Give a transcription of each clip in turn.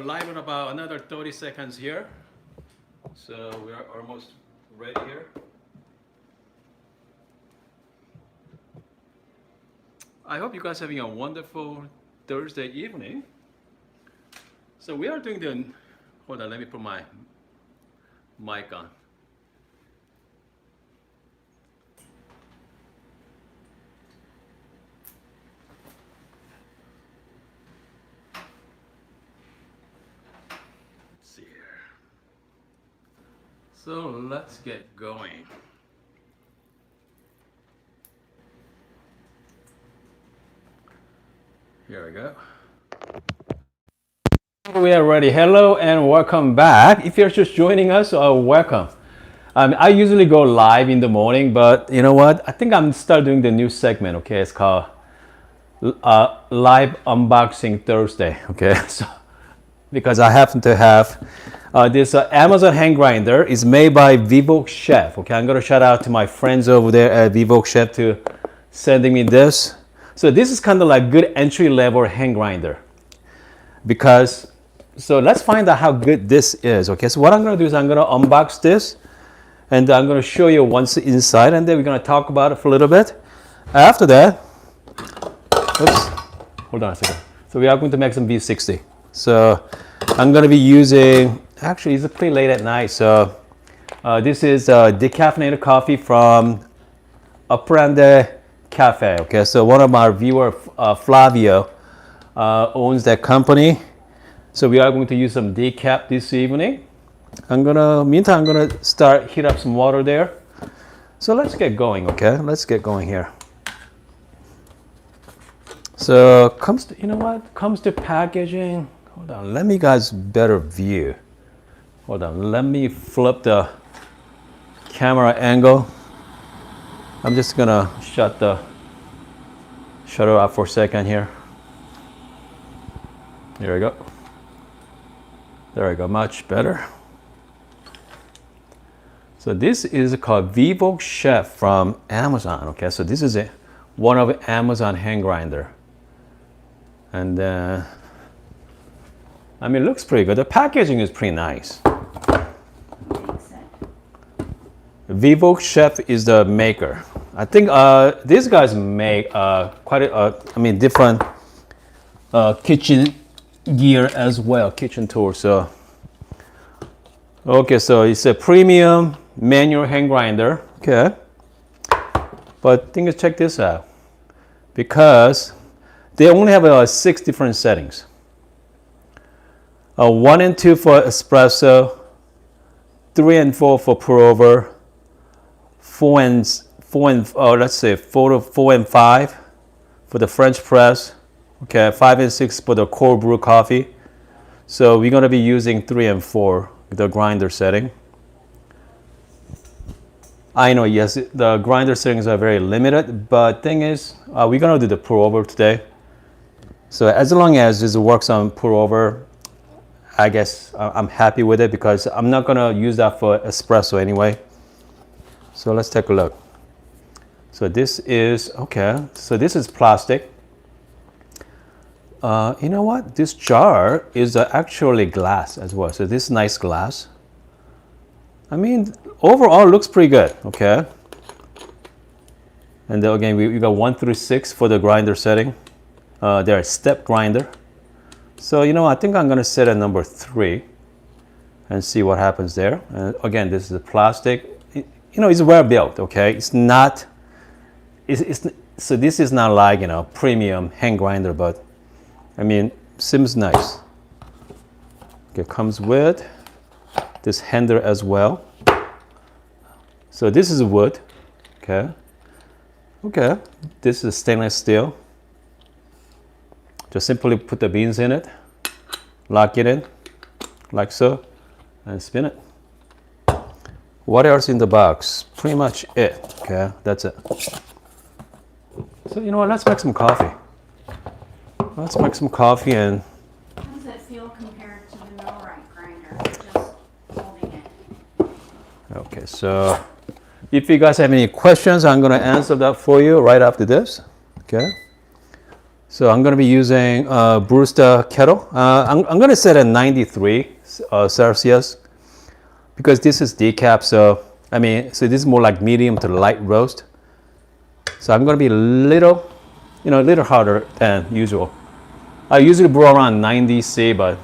live in about another 30 seconds here. So we are almost ready here. I hope you guys are having a wonderful Thursday evening. So we are doing the, hold on, let me put my mic on. Let's see here. So let's get going. Here we go. We are ready. Hello and welcome back. If you're just joining us, welcome. I usually go live in the morning, but you know what? I think I'm start doing the new segment. Okay, it's called Live Unboxing Thursday. Okay, so because I happen to have this Amazon hand grinder is made by Vevok Chef. Okay, I'm gonna shout out to my friends over there at Vevok Chef to sending me this. So this is kind of like good entry level hand grinder because. So let's find out how good this is. Okay, so what I'm gonna do is I'm gonna unbox this and I'm gonna show you what's inside and then we're gonna talk about it for a little bit. After that, oops, hold on a second. So we are going to make some V60. So I'm gonna be using, actually it's pretty late at night. So this is decaffeinated coffee from Apprende Cafe. Okay, so one of our viewer, Flavio, owns that company. So we are going to use some decaf this evening. Meantime, I'm gonna heat up some water there. So let's get going, okay? Let's get going here. So comes to packaging. Hold on, let me guys better view. Hold on, let me flip the camera angle. I'm just gonna shut it off for a second here. Here we go. There we go, much better. So this is called Vevok Chef from Amazon. Okay, so this is one of Amazon hand grinder. And I mean, it looks pretty good. The packaging is pretty nice. Vevok Chef is the maker. I think these guys make different kitchen gear as well, kitchen tools. So okay, so it's a premium manual hand grinder. Okay, but thing is, check this out, because they only have 6 different settings. 1 and 2 for espresso, 3 and 4 for pour over, 4 and 4 and 5 for the French press. Okay, 5 and 6 for the cold brew coffee. So we're gonna be using 3 and 4, the grinder setting. I know, yes, the grinder settings are very limited, but thing is, we're gonna do the pour over today. So as long as this works on pour over, I guess I'm happy with it because I'm not gonna use that for espresso anyway. So let's take a look. So this is, okay, so this is plastic. You know what? This jar is actually glass as well. So this is nice glass. I mean, overall looks pretty good. Okay. And then again, we got 1 through 6 for the grinder setting. They're a step grinder. So you know, I think I'm gonna set at number 3 and see what happens there. And again, this is a plastic. You know, it's well built. Okay, it's not. So this is not like premium hand grinder, but I mean, seems nice. Okay, comes with this handle as well. So this is wood. Okay. Okay, this is stainless steel. Just simply put the beans in it, lock it in, like so, and spin it. What else in the box? Pretty much it. Okay, that's it. So you know what? Let's make some coffee. Let's make some coffee and. How does it feel compared to the millwright grinder? Just holding it. Okay, so if you guys have any questions, I'm going to answer that for you right after this. Okay. So I'm going to be using Brewster kettle. I'm going to set at 93 Celsius because this is decaf. So this is more like medium to light roast. So I'm going to be a little harder than usual. I usually brew around 90 C, but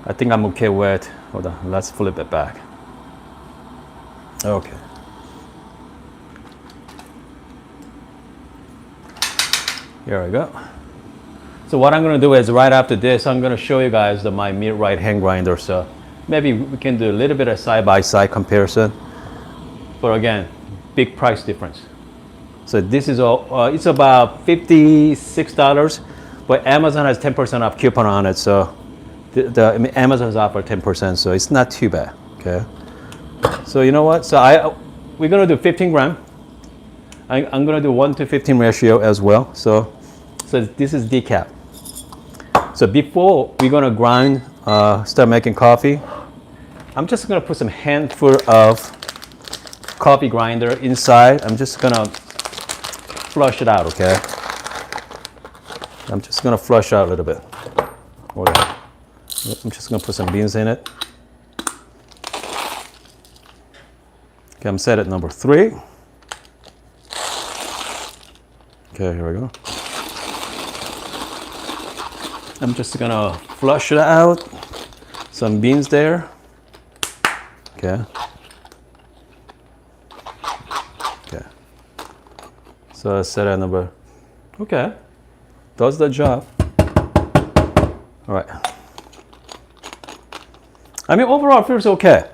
I think I'm okay with. Hold on, let's flip it back. Okay. Here we go. So what I'm going to do is right after this, I'm going to show you guys my mid-right hand grinder. So maybe we can do a little bit of side-by-side comparison. But again, big price difference. So this is all, it's about $56, but Amazon has 10% off coupon on it. So Amazon has offered 10%, so it's not too bad, okay? So you know what? So we're going to do 15 gram. I'm going to do 1:15 ratio as well. So this is decaf. So before we're going to grind, start making coffee, I'm just going to put some handful of coffee grinder inside. I'm just going to flush it out, okay? I'm just going to flush out a little bit. Okay. I'm just going to put some beans in it. Okay, I'm set at number 3. Okay, here we go. I'm just gonna flush it out. Some beans there. Okay. Okay. So I set at number. Okay. Does the job. All right. Overall it feels okay.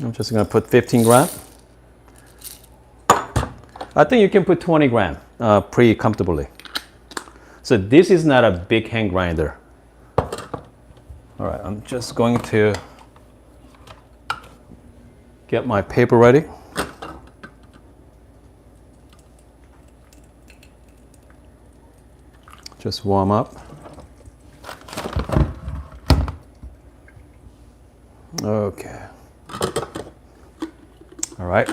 I'm just gonna put 15 gram. I think you can put 20 gram pretty comfortably. So this is not a big hand grinder. All right, I'm just going to get my paper ready. Just warm up. Okay. All right.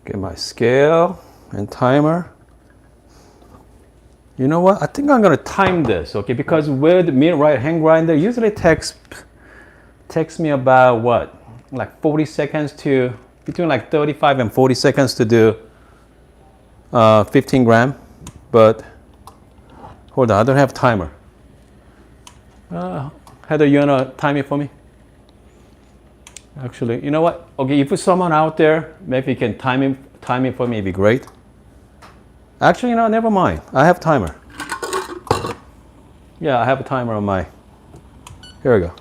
Get my scale and timer. You know what? I think I'm gonna time this, okay? Because with mid-right hand grinder, usually takes me about what? Like 40 seconds to, between like 35 and 40 seconds to do 15 gram. But hold on, I don't have timer. Heather, you wanna time it for me? Actually, you know what? Okay, if someone out there, maybe you can time it for me, it'd be great. Actually, never mind. I have timer. Yeah, I have a timer on my. Here we go.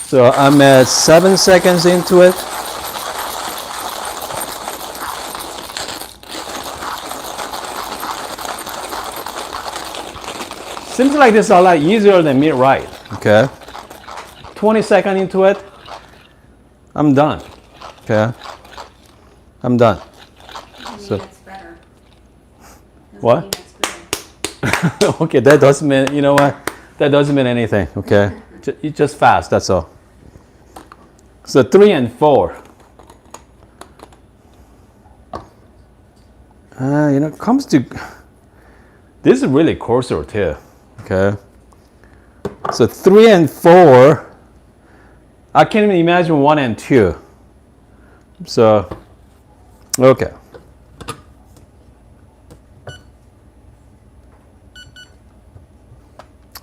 So I'm at 7 seconds into it. Seems like this is a lot easier than mid-right. Okay. 20 seconds into it, I'm done. Okay. I'm done. So that's better. What? Okay, that doesn't mean, you know what? That doesn't mean anything, okay? It's just fast, that's all. So 3 and 4. Comes to, this is really coarser too, okay? So 3 and 4, I can't even imagine 1 and 2. So, okay.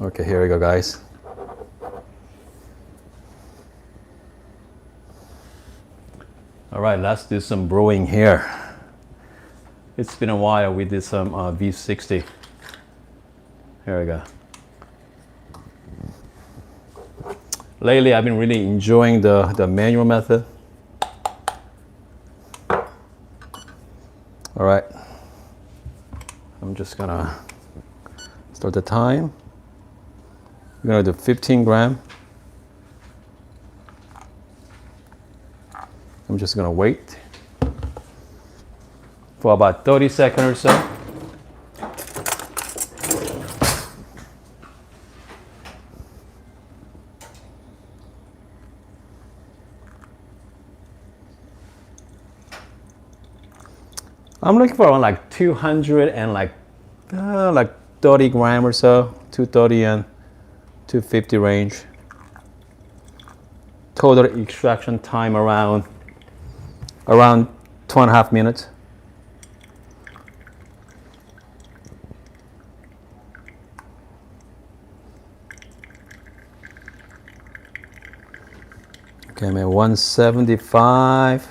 Okay, here we go, guys. All right, let's do some brewing here. It's been a while we did some V60. Here we go. Lately, I've been really enjoying the manual method. All right. I'm just gonna start the time. We're gonna do 15 gram. I'm just gonna wait for about 30 seconds or so. I'm looking for around like 200 and like 30 gram or so, 230 and 250 range. Total extraction time around 2.5 minutes. Okay, man, 175.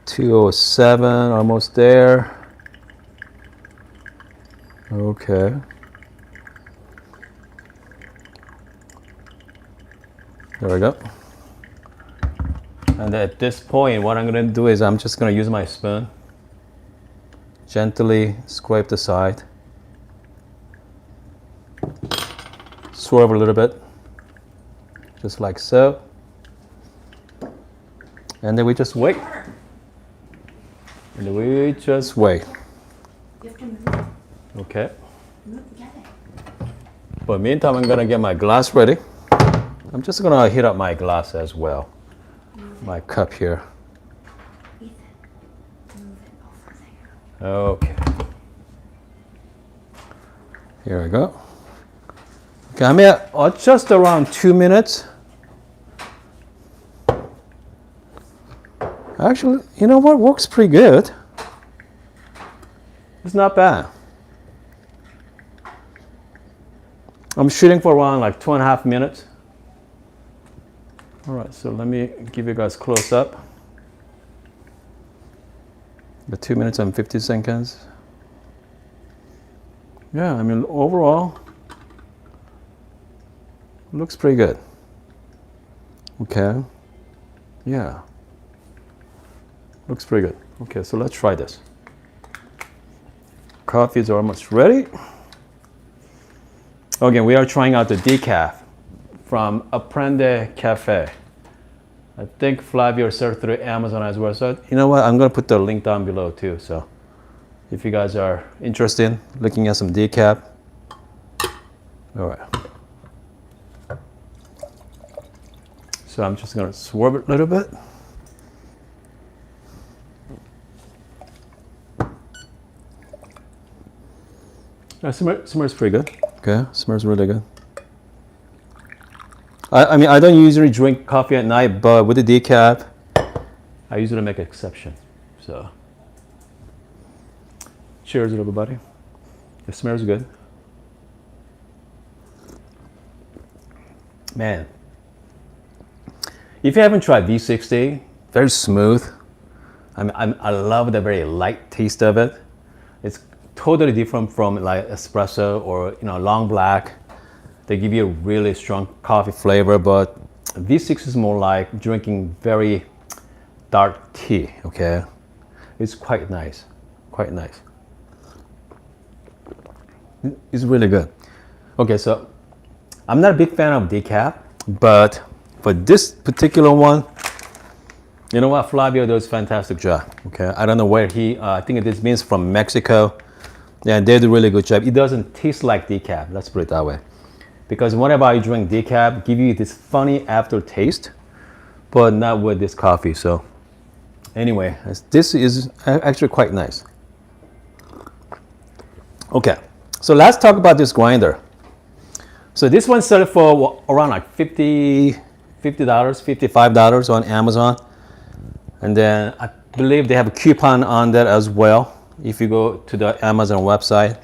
$207, almost there. Okay. There we go. And at this point, what I'm going to do is I'm just going to use my spoon. Gently scrape the side. Swerve a little bit. Just like so. And then we just wait. And then we just wait. You have to move. Okay. Move together. But meantime, I'm going to get my glass ready. I'm just going to heat up my glass as well. My cup here. Ethan, move it over there. Okay. Here we go. Okay, I'm at just around 2 minutes. Actually, you know what? Works pretty good. It's not bad. I'm shooting for around like 2.5 minutes. All right, so let me give you guys close up. The 2 minutes and 50 seconds. Yeah, I mean, overall, looks pretty good. Okay. Yeah. Looks pretty good. Okay, so let's try this. Coffee is almost ready. Again, we are trying out the decaf from Apprende Cafe. I think Flavio served through Amazon as well. So you know what? I'm going to put the link down below too. So if you guys are interested in looking at some decaf. All right. So I'm just going to swerve it a little bit. Smells pretty good. Okay, smells really good. I mean, I don't usually drink coffee at night, but with the decaf, I usually make an exception. So, cheers, everybody. It smells good. Man, if you haven't tried V60, very smooth. I love the very light taste of it. It's totally different from like espresso or long black. They give you a really strong coffee flavor, but V6 is more like drinking very dark tea. Okay, it's quite nice, quite nice. It's really good. Okay, so I'm not a big fan of decaf, but for this particular one, you know what, Flavio does a fantastic job. Okay, I don't know where he. I think this means from Mexico. Yeah, they do a really good job. It doesn't taste like decaf. Let's put it that way. Because whenever I drink decaf, give you this funny aftertaste, but not with this coffee. So anyway, this is actually quite nice. Okay, so let's talk about this grinder. So this one sold for around like $50, $55 on Amazon. And then I believe they have a coupon on that as well if you go to the Amazon website.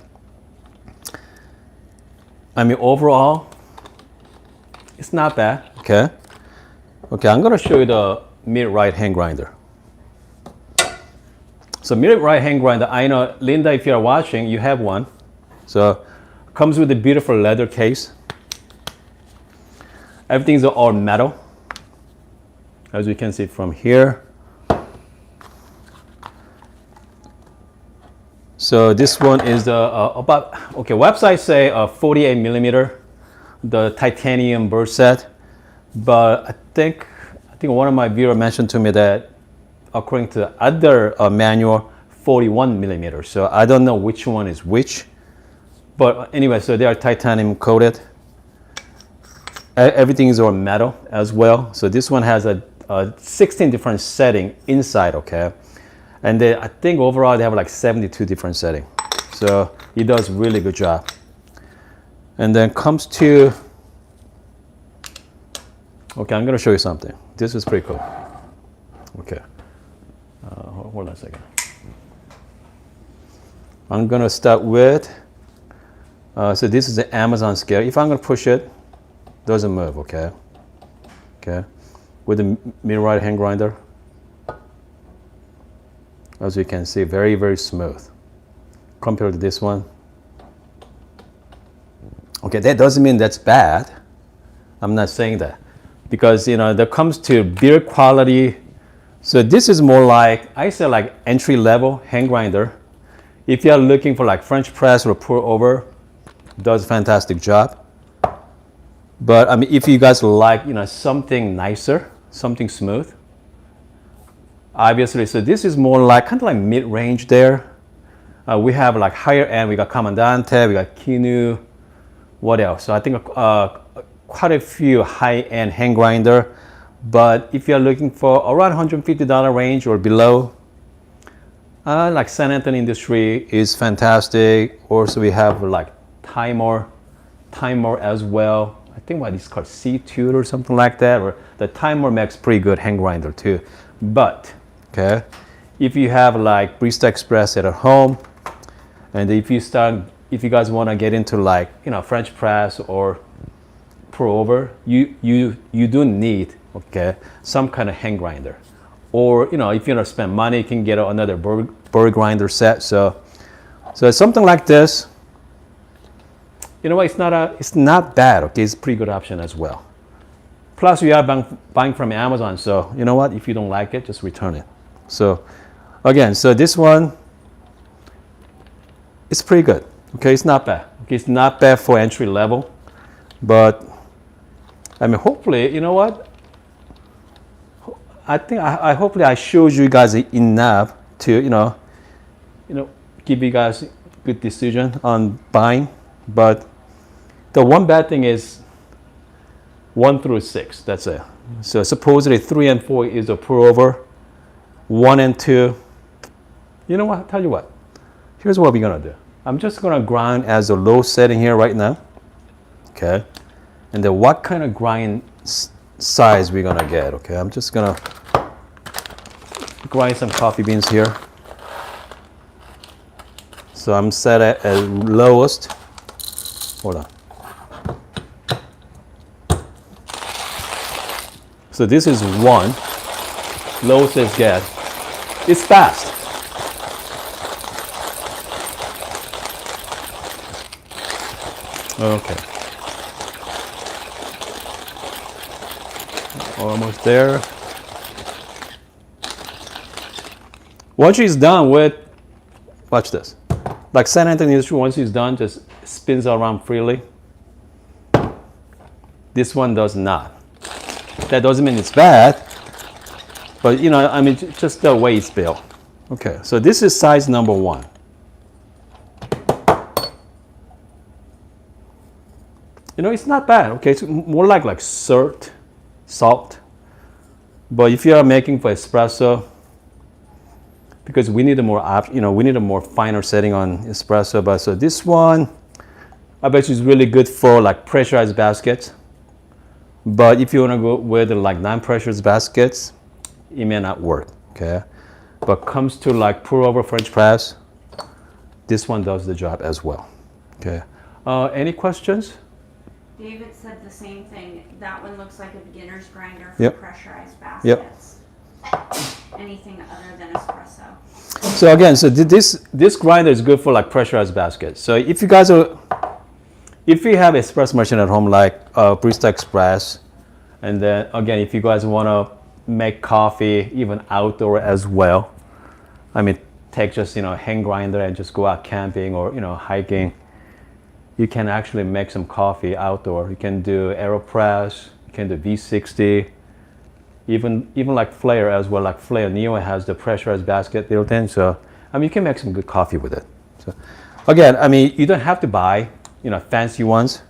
I mean, overall, it's not bad. Okay. Okay, I'm gonna show you the mid-right hand grinder. So mid-right hand grinder, I know, Linda, if you're watching, you have one. So comes with a beautiful leather case. Everything's all metal, as you can see from here. So this one is the websites say 48 millimeter, the titanium burst set, but I think one of my viewers mentioned to me that according to the other manual, 41 millimeters. So I don't know which one is which, but anyway, so they are titanium coated. Everything is all metal as well. So this one has a 16 different setting inside, okay? And then I think overall they have like 72 different settings. So it does really good job. And then comes to, okay, I'm gonna show you something. This is pretty cool. Okay, hold on a second. I'm gonna start with, so this is the Amazon scale. If I'm gonna push it, doesn't move, okay? Okay, with the mirror hand grinder. As you can see, very, very smooth compared to this one. Okay, that doesn't mean that's bad. I'm not saying that. Because, you know, that comes to build quality. So this is more like, I say like entry level hand grinder. If you're looking for like French press or pour over, does a fantastic job. But I mean, if you guys like, you know, something nicer, something smooth, obviously, so this is more like kind of like mid-range there. We have like higher end, we got Commandante, we got Kinu, what else? So I think quite a few high-end hand grinder. But if you're looking for around $150 range or below, like San Antonio Industry is fantastic. Also, we have like Timor as well. I think what is called C2 or something like that. Or the Timor makes pretty good hand grinder too. But okay, if you have like Barista Express at home, and if you guys want to get into like, you know, French press or pour over, you do need, okay, some kind of hand grinder. Or, you know, if you want to spend money, you can get another burr grinder set. So something like this, you know what, it's not bad, okay? It's a pretty good option as well. Plus, we are buying from Amazon, so you know what, if you don't like it, just return it. So again, so this one, it's pretty good, okay? It's not bad, okay? It's not bad for entry level, but I mean, hopefully, you know what, I think I hopefully I showed you guys enough to, you know, give you guys a good decision on buying. But the one bad thing is 1 through 6, that's it. So supposedly 3 and 4 is a pour over. 1 and 2, you know what, I'll tell you what, here's what we're gonna do. I'm just gonna grind as a low setting here right now, okay? And then what kind of grind size we're gonna get, okay? I'm just gonna grind some coffee beans here. So I'm set at lowest. Hold on. So this is 1, lowest is get. It's fast. Okay. Almost there. Once she's done with, watch this. Like San Antonio Industry, once she's done, just spins around freely. This one does not. That doesn't mean it's bad, but you know, I mean, just the way it's built. Okay, so this is size number 1. You know, it's not bad. Okay, it's more like salt. But if you are making for espresso, because we need a more finer setting on espresso. But so this one, I bet you is really good for like pressurized baskets. But if you want to go with like non-pressurized baskets, it may not work. Okay, but comes to like pour over French press, this one does the job as well. Okay, any questions? David said the same thing. That one looks like a beginner's grinder for Yep. pressurized Yep. baskets. Anything other than espresso. So again, so this grinder is good for like pressurized baskets. So if you guys are, if you have espresso machine at home like Barista Express, and then again, if you guys want to make coffee even outdoor as well, I mean, take just, you know, hand grinder and just go out camping or, you know, hiking. You can actually make some coffee outdoor. You can do AeroPress, you can do V60, even like Flair as well. Like Flair Neo has the pressurized basket built in, so I mean, you can make some good coffee with it. So again, I mean, you don't have to buy, you know, fancy ones.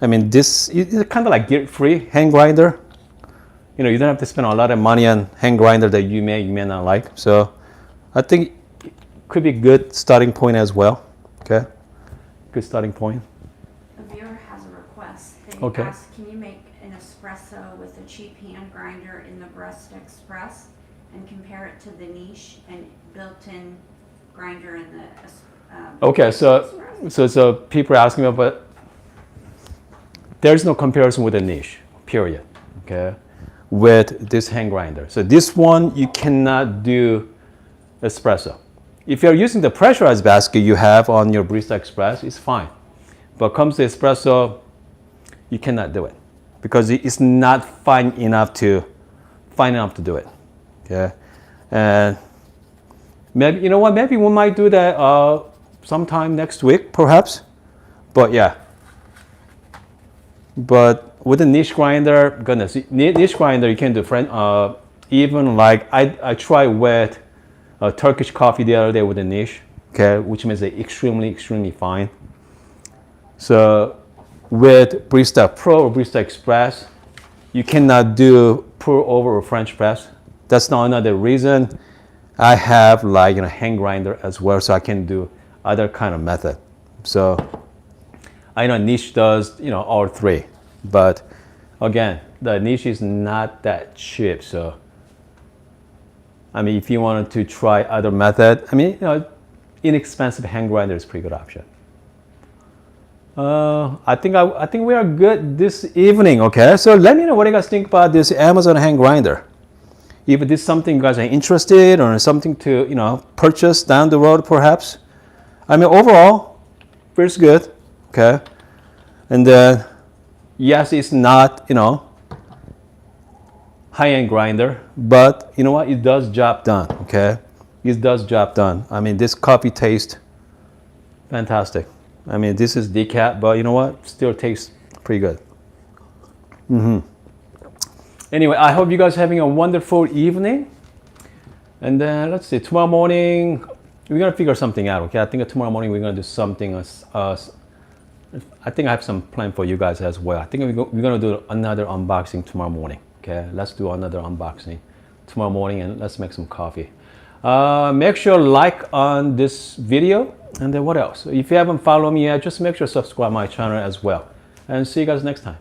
I mean, this is kind of like guilt-free hand grinder. You know, you don't have to spend a lot of money on hand grinder that you may not like. So I think it could be a good starting point as well. Okay, good starting point. A viewer has a request. They Okay. ask, can you make an espresso with a cheap hand grinder in the Brest Express and compare it to the niche and built-in grinder in the Okay, Express? so people are asking me, but there's no comparison with the niche, period. Okay, with this hand grinder. So this one you cannot do espresso. If you're using the pressurized basket you have on your Barista Express, it's fine. But comes to espresso, you cannot do it because it's not fine enough to do it. Okay, and maybe you know what? Maybe we might do that sometime next week, perhaps. But yeah. But with a niche grinder, goodness, niche grinder you can do even like I tried with Turkish coffee the other day with a niche, okay, which means they're extremely fine. So with Barista Pro or Barista Express, you cannot do pour over or French press. That's not another reason I have like hand grinder as well, so I can do other kind of method. So I know niche does all three, but again, the niche is not that cheap. So I mean, if you wanted to try other method, I mean, inexpensive hand grinder is a pretty good option. I think we are good this evening. Okay, so let me know what you guys think about this Amazon hand grinder. If this is something you guys are interested or something to purchase down the road, perhaps. I mean, overall, feels good. Okay, and then yes, it's not high-end grinder, but you know what? It does job done. Okay, it does job done. I mean, this coffee tastes fantastic. I mean, this is decaf, but you know what? Still tastes pretty good. Anyway, I hope you guys are having a wonderful evening. And then let's see, tomorrow morning we're gonna figure something out. Okay, I think tomorrow morning we're gonna do something. I think I have some plan for you guys as well. I think we're gonna do another unboxing tomorrow morning. Okay, let's do another unboxing tomorrow morning and let's make some coffee. Make sure like on this video, and then what else? If you haven't followed me yet, just make sure to subscribe my channel as well. And see you guys next time.